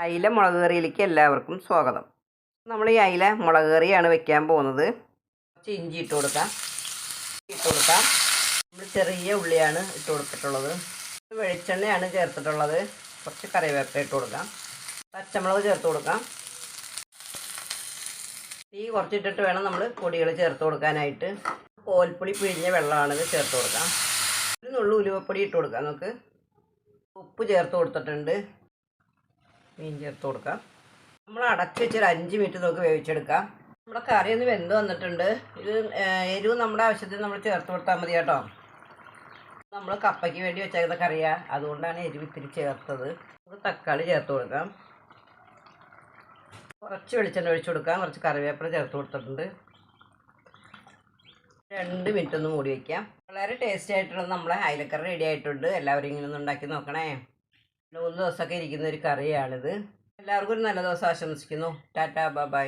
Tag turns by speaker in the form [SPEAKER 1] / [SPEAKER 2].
[SPEAKER 1] അയില മുളക് കറിയിലേക്ക് എല്ലാവർക്കും സ്വാഗതം. നമ്മൾ ഈ അയില മുളക് കറിയാണ് വെക്കാൻ പോകുന്നത്. കുറച്ച് ഇഞ്ചി ഇട്ട് കൊടുക്കാം. നമ്മൾ ചെറിയ ഉള്ളിയാണ് ഇട്ട് കൊടുത്തിട്ടുള്ളത്. വെളിച്ചെണ്ണയാണ് ചേർത്തിട്ടുള്ളത്. കുറച്ച് കറിവേപ്പില ഇട്ട് കൊടുക്കാം. പച്ചമുളക് ചേർത്ത് കൊടുക്കാം. തീ കുറച്ചിട്ടിട്ട് വേണം നമ്മൾ പൊടികൾ ചേർത്ത് കൊടുക്കാനായിട്ട്. കോൽപ്പൊടി പിഴിഞ്ഞ വെള്ളമാണിത് ചേർത്ത് കൊടുക്കാം. ഒരു നുള്ളു ഉലുവപ്പൊടി ഇട്ട് കൊടുക്കാം. നമുക്ക് ഉപ്പ് ചേർത്ത് കൊടുത്തിട്ടുണ്ട്. മീൻ ചേർത്ത് കൊടുക്കാം. നമ്മൾ അടച്ച് വെച്ചൊരു 5 മിനിറ്റ് നമുക്ക് വേവിച്ചെടുക്കാം. നമ്മുടെ കറി ഒന്ന് വെന്ത് വന്നിട്ടുണ്ട്. ഇത് എരിവ് നമ്മുടെ ആവശ്യത്തിന് നമ്മൾ ചേർത്ത് കൊടുത്താൽ മതി കേട്ടോ. നമ്മൾ കപ്പയ്ക്ക് വേണ്ടി വെച്ചേക്കുന്ന കറിയാണ്, അതുകൊണ്ടാണ് എരിവ് ഇത്തിരി ചേർത്തത്. നമുക്ക് തക്കാളി ചേർത്ത് കൊടുക്കാം. കുറച്ച് വെളിച്ചെണ്ണ ഒഴിച്ച് കൊടുക്കാം. കുറച്ച് കറിവേപ്പില ചേർത്ത് കൊടുത്തിട്ടുണ്ട്. 2 മിനിറ്റ് ഒന്ന് മൂടി വയ്ക്കാം. വളരെ ടേസ്റ്റി ആയിട്ടുള്ളത് നമ്മളെ അയിലക്കറി റെഡി ആയിട്ടുണ്ട്. എല്ലാവരും ഇങ്ങനെ ഒന്ന് ഉണ്ടാക്കി നോക്കണേ. 3 ദിവസമൊക്കെ ഇരിക്കുന്ന ഒരു കറിയാണിത്. എല്ലാവർക്കും ഒരു നല്ല ദിവസം ആശംസിക്കുന്നു. ടാറ്റാ, ബൈ.